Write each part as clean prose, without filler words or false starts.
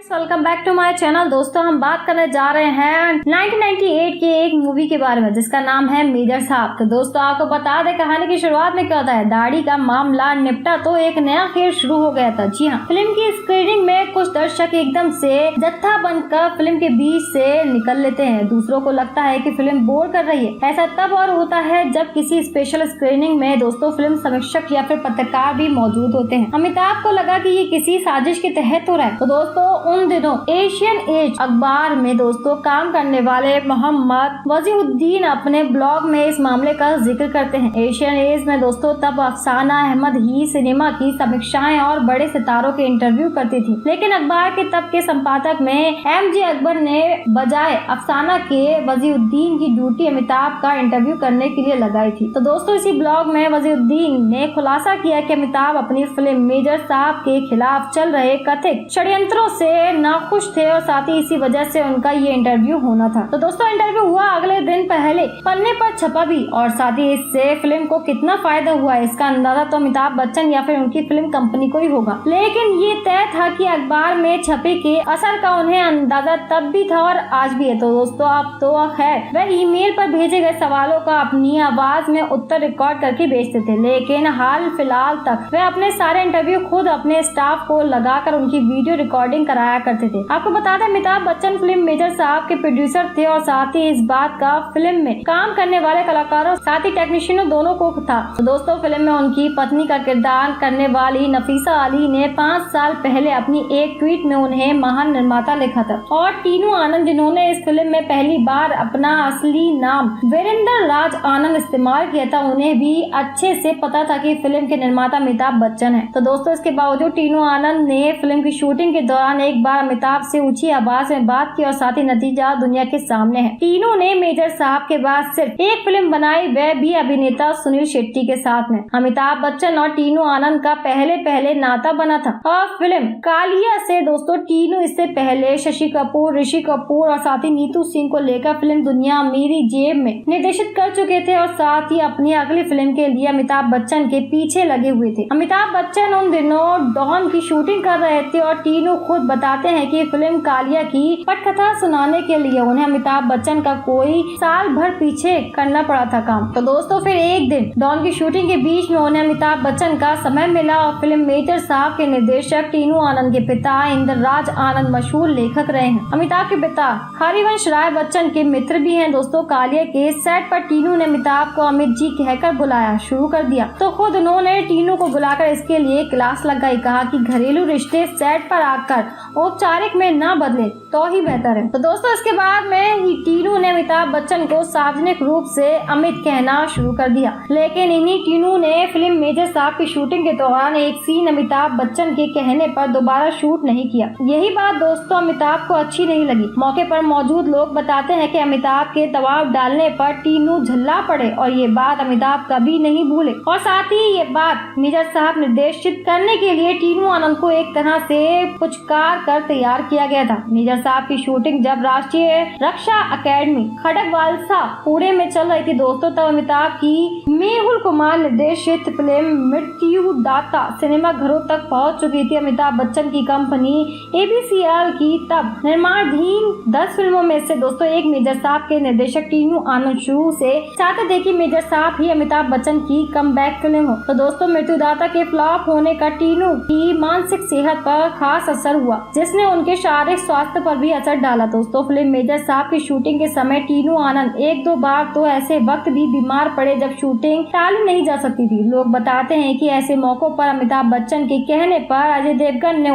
Welcome back to my channel. दोस्तों हम बात करने जा रहे हैं 1998 की एक मूवी के बारे में जिसका नाम है मेजर साहब। तो दोस्तों आपको बता दें कहानी की शुरुआत में क्या होता है। दाढ़ी का मामला निपटा तो एक नया खेल शुरू हो गया था। जी हाँ, फिल्म की स्क्रीनिंग में कुछ दर्शक एकदम से जत्था बनकर फिल्म के बीच से निकल लेते हैं। दूसरों को लगता है कि फिल्म बोर कर रही है। ऐसा तब और होता है जब किसी स्पेशल स्क्रीनिंग में दोस्तों फिल्म समीक्षक या फिर पत्रकार भी मौजूद होते हैं। अमिताभ को लगा कि ये किसी साजिश के तहत हो रहा है। तो दोस्तों उन दिनों एशियन एज अखबार में दोस्तों काम करने वाले मोहम्मद वजीहुद्दीन अपने ब्लॉग में इस मामले का जिक्र करते हैं। एशियन एज में दोस्तों तब अफसाना अहमद ही सिनेमा की समीक्षाएं और बड़े सितारों के इंटरव्यू करती थी, लेकिन अखबार के तब के संपादक में MJ अकबर ने बजाय अफसाना के वजीहुद्दीन की ड्यूटी अमिताभ का इंटरव्यू करने के लिए लगाई थी। तो दोस्तों इसी ब्लॉग में वजीहुद्दीन ने खुलासा किया कि अमिताभ अपनी फिल्म मेजर साहब के खिलाफ चल रहे कथित षड्यंत्रों से नाखुश थे और साथ ही इसी वजह से उनका ये इंटरव्यू होना था। तो दोस्तों इंटरव्यू हुआ अगले दिन पहले पन्ने पर छपा भी और साथ ही इससे फिल्म को कितना फायदा हुआ इसका अंदाजा तो अमिताभ बच्चन या फिर उनकी फिल्म कंपनी को ही होगा, लेकिन ये तय था कि अखबार में छपे के असर का उन्हें अंदाजा तब भी था और आज भी है। तो दोस्तों अब तो खैर वह ईमेल पर भेजे गए सवालों का अपनी आवाज में उत्तर रिकॉर्ड करके भेजते थे, लेकिन हाल फिलहाल तक वह अपने सारे इंटरव्यू खुद अपने स्टाफ को लगाकर उनकी वीडियो रिकॉर्डिंग कराया करते थे। आपको बता दें अमिताभ बच्चन फिल्म मेजर साहब के प्रोड्यूसर थे और साथ ही इस बात का फिल्म में काम करने वाले कलाकारों साथ ही टेक्नीशियनों दोनों को था। तो दोस्तों फिल्म में उनकी पत्नी का किरदार करने वाली नफीसा अली ने 5 साल पहले अपनी एक ट्वीट में उन्हें महान निर्माता लिखा था और टीनू आनंद जिन्होंने इस फिल्म में पहली बार अपना असली नाम वीरेंद्र राज आनंद इस्तेमाल किया था, उन्हें भी अच्छे से पता था कि फिल्म के निर्माता अमिताभ बच्चन है। तो दोस्तों इसके बावजूद टीनू आनंद ने फिल्म की शूटिंग के दौरान एक बार अमिताभ से ऊंची आवाज में बात की और साथ ही नतीजा दुनिया के सामने है। टीनू ने मेजर साहब के बाद सिर्फ एक फिल्म बनाई, वह भी अभिनेता सुनील शेट्टी के साथ में। अमिताभ बच्चन और टीनू आनंद का पहले नाता बना था और फिल्म कालिया से दोस्तों टीनू इससे पहले शशि कपूर, ऋषि कपूर और साथ ही नीतू सिंह को लेकर फिल्म दुनिया मेरी जेब में निर्देशित कर चुके थे और साथ ही अपनी अगली फिल्म के लिए अमिताभ बच्चन के पीछे लगे हुए थे। अमिताभ बच्चन उन दिनों डॉन की शूटिंग कर रहे थे और टीनू खुद बताते हैं कि फिल्म कालिया की पटकथा सुनाने के लिए उन्हें अमिताभ बच्चन का कोई साल भर पीछे करना पड़ा था काम। तो दोस्तों फिर एक दिन डॉन की शूटिंग के बीच में उन्हें अमिताभ बच्चन का समय मिला और फिल्म मेजर साहब के निर्देशक टीनू आनंद के पिता इंद्रराज आनंद मशहूर लेखक रहे हैं। अमिताभ के पिता हरिवंश राय बच्चन के मित्र भी हैं। दोस्तों कालिया के सेट पर टीनू ने अमिताभ को अमित जी कहकर बुलाया शुरू कर दिया, तो खुद उन्होंने टीनू को बुलाकर इसके लिए क्लास लगाई। कहा कि घरेलू रिश्ते सेट पर आकर औपचारिक में न बदले तो ही बेहतर है। तो दोस्तों इसके बाद में ही टीनू ने अमिताभ बच्चन को सार्वजनिक रूप से अमित कहना शुरू कर दिया, लेकिन इन्हीं टीनू ने फिल्म मेजर साहब की शूटिंग के दौरान एक सीन अमिताभ बच्चन के कहने पर दोबारा शूट नहीं किया। यही बात दोस्तों अमिताभ को अच्छी नहीं लगी। मौके पर मौजूद लोग बताते हैं कि अमिताभ के दबाव डालने पर टीनू झल्ला पड़े और ये बात अमिताभ कभी नहीं भूले और साथ ही ये बात मेजर साहब निर्देशित करने के लिए टीनू आनंद को एक तरह से पुचकार कर तैयार किया गया था। मेजर साहब की शूटिंग जब राष्ट्रीय रक्षा अकेडमी खड़गवालसा पुणे में चल रही थी दोस्तों, तब अमिताभ की मेहुल कुमार निर्देशित फिल्म मृत्यु दाता सिनेमा घरों तक पहुंच चुकी थी। अमिताभ बच्चन की कंपनी ABCL की तब निर्माणाधीन 10 फिल्मों में से दोस्तों एक मेजर साहब के निर्देशक टीनू आनंद शुरू से चाहते थे कि मेजर साहब ही अमिताभ बच्चन की कमबैक फिल्म हो। तो दोस्तों मृत्युदाता के फ्लॉप होने का टीनू की मानसिक सेहत पर खास असर हुआ, जिसने उनके शारीरिक स्वास्थ्य पर भी असर डाला। दोस्तों फिल्म मेजर साहब की शूटिंग के समय टीनू आनंद 1-2 बार तो ऐसे वक्त भी बीमार पड़े जब शूटिंग टाली नहीं जा सकती थी। लोग बताते हैं कि ऐसे मौकों पर अमिताभ बच्चन के कहने पर अजय देवगन ने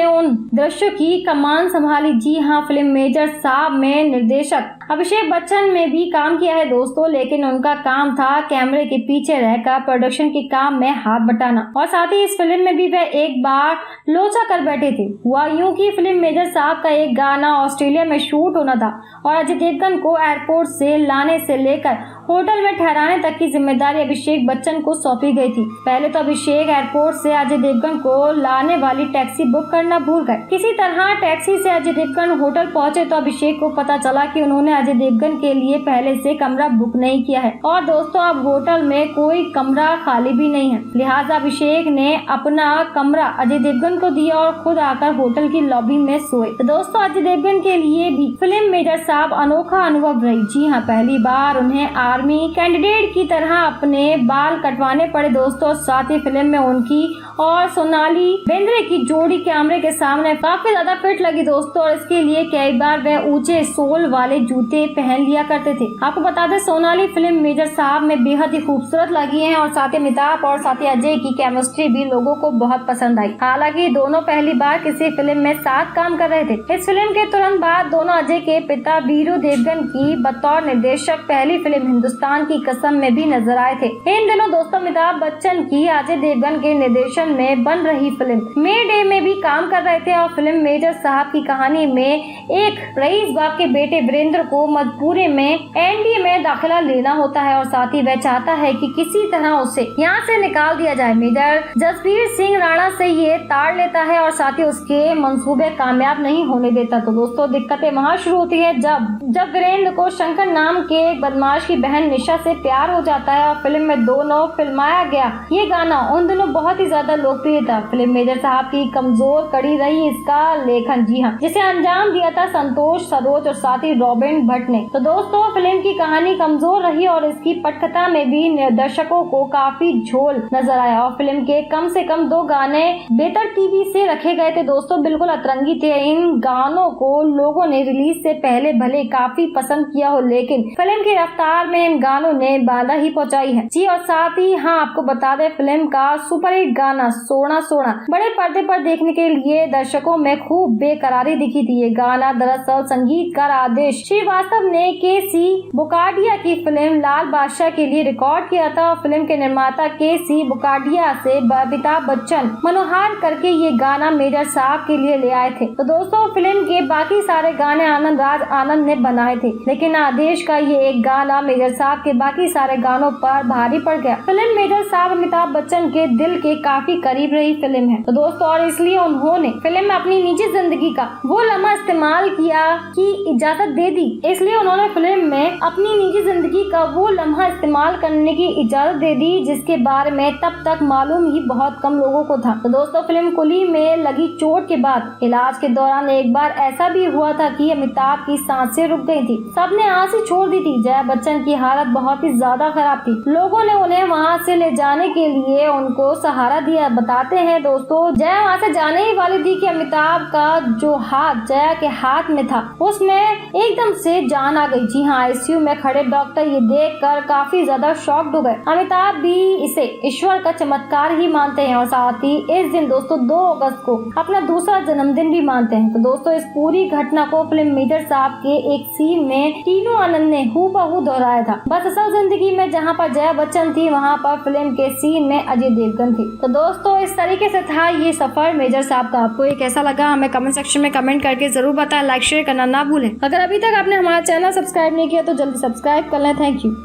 उन दृश्यों की कमान संभाली। जी हाँ, फिल्म मेजर साहब में निर्देशक अभिषेक बच्चन में भी काम किया है दोस्तों, लेकिन उनका काम था कैमरे के पीछे रहकर प्रोडक्शन के काम में हाथ बटाना और साथ ही इस फिल्म में भी वह एक बार लोचा कर बैठे थे। हुआ यूं कि फिल्म मेजर साहब का एक गाना ऑस्ट्रेलिया में शूट होना था और अजय देवगन को एयरपोर्ट से लाने से लेकर होटल में ठहराने तक की जिम्मेदारी अभिषेक बच्चन को सौंपी गई थी। पहले तो अभिषेक एयरपोर्ट से अजय देवगन को लाने वाली टैक्सी बुक करना भूल गए। किसी तरह टैक्सी से अजय देवगन होटल पहुंचे तो अभिषेक को पता चला कि उन्होंने अजय देवगन के लिए पहले से कमरा बुक नहीं किया है और दोस्तों अब होटल में कोई कमरा खाली भी नहीं है। लिहाजा अभिषेक ने अपना कमरा अजय देवगन को दिया और खुद आकर होटल की लॉबी में सोए। तो दोस्तों अजय देवगन के लिए भी फिल्म मेजर साहब अनोखा अनुभव रही। जी हाँ, पहली बार उन्हें आर्मी कैंडिडेट की तरह अपने बाल कटवाने पड़े दोस्तों। साथ ही फिल्म में उनकी और सोनाली बेंद्रे की जोड़ी कैमरे के सामने काफी ज्यादा फिट लगी दोस्तों और इसके लिए कई बार वह ऊंचे सोल वाले जूते पहन लिया करते थे। आपको बता दें सोनाली फिल्म मेजर साहब में बेहद ही खूबसूरत लगी है और साथ ही अमिताभ और साथ ही अजय की केमिस्ट्री भी लोगों को बहुत पसंद आई। हालांकि दोनों पहली बार किसी फिल्म में साथ काम कर रहे थे। इस फिल्म के तुरंत बाद दोनों अजय के पिता वीरू देवगन की बतौर निर्देशक पहली फिल्म हिंदुस्तान की कसम में भी नजर आए थे। इन दिनों दोस्तों अमिताभ बच्चन की अजय देवगन के निर्देशन में बन रही फिल्म मे डे में भी काम कर रहे थे और फिल्म मेजर साहब की कहानी में एक रईस बाप के बेटे वीरेंद्र को मजबूरी में एनडीए में दाखिला लेना होता है और साथ ही वह चाहता है कि किसी तरह उसे यहाँ से निकाल दिया जाए। मेजर जसबीर सिंह राणा से ये ताड़ लेता है और साथ ही उसके मंसूबे कामयाब नहीं होने देता। तो दोस्तों दिक्कतें वहाँ शुरू होती है जब वीरेंद्र को शंकर नाम के एक बदमाश की बहन निशा से प्यार हो जाता है और फिल्म में दोनों फिल्माया गया ये गाना उन दिनों बहुत ही ज्यादा लोकप्रिय था। फिल्म मेजर साहब की कमजोर कड़ी रही इसका लेखन। जी हाँ, जिसे अंजाम दिया था संतोष सरोज और साथ ही रॉबिन भट्ट ने। तो दोस्तों फिल्म की कहानी कमजोर रही और इसकी पटकथा में भी दर्शकों को काफी झोल नजर आया और फिल्म के कम से कम 2 गाने बेतरतीबी से रखे गए थे दोस्तों, बिल्कुल अतरंगी थे। इन गानों को लोगों ने रिलीज से पहले भले काफी पसंद किया हो लेकिन फिल्म की रफ्तार में इन गानों ने बाधा ही पहुंचाई है। जी और साथ ही हाँ आपको बता दें फिल्म का सुपरहिट गाना सोना सोना बड़े पर्दे पर देखने के लिए दर्शकों में खूब बेकरारी दिखी थी। ये गाना दरअसल संगीतकार आदेश श्रीवास्तव ने के.सी. बुकाडिया की फिल्म लाल बादशाह के लिए रिकॉर्ड किया था और फिल्म के निर्माता के.सी. बुकाडिया से अमिताभ बच्चन मनोहार करके ये गाना मेजर साहब के लिए ले आए थे। तो दोस्तों फिल्म के बाकी सारे गाने आनंद राज आनंद ने बनाए थे लेकिन आदेश का ये एक गाना मेजर साहब के बाकी सारे गानों पर भारी पड़ गया। फिल्म मेजर साहब अमिताभ बच्चन के दिल के काफी करीब रही फिल्म है। तो दोस्तों और इसलिए उन्होंने फिल्म में अपनी निजी जिंदगी का वो लम्हा इस्तेमाल किया की इजाजत दे दी। इसलिए उन्होंने फिल्म में अपनी निजी जिंदगी का वो लम्हा इस्तेमाल करने की इजाजत दे दी जिसके बारे में तब तक मालूम ही बहुत कम लोगों को था। तो दोस्तों फिल्म कुली में लगी चोट के बाद इलाज के दौरान एक बार ऐसा भी हुआ था कि अमिताभ की सांसें रुक गई थी। सबने आस ही छोड़ दी थी। जया बच्चन की हालत बहुत ही ज्यादा खराब थी। लोगों ने उन्हें वहाँ से ले जाने के लिए उनको सहारा दिया। बताते हैं दोस्तों जया वहाँ से जाने ही वाली थी कि अमिताभ का जो हाथ जया के हाथ में था उसमें एकदम से जान आ गई। जी हाँ, आईसीयू में खड़े डॉक्टर ये देखकर काफी ज्यादा शॉक्ड हो गए। अमिताभ भी इसे ईश्वर का चमत्कार ही मानते हैं और साथ ही इस दिन दोस्तों 2 अगस्त को अपना दूसरा जन्मदिन भी मानते हैं। तो दोस्तों इस पूरी घटना को फिल्म मेजर साहब के एक सीन में तीनों आनंद ने हूबहू दोहराया था। बस असल जिंदगी में जहाँ पर जया बच्चन थी वहाँ पर फिल्म के सीन में अजय देवगन थी। तो दोस्तों इस तरीके से था ये सफर मेजर साहब का। आपको ये कैसा लगा हमें कमेंट सेक्शन में कमेंट करके जरूर बताएं। लाइक शेयर करना ना भूलें। अगर अभी तक आपने हमारा चैनल सब्सक्राइब नहीं किया तो जल्दी सब्सक्राइब कर लें। Thank you.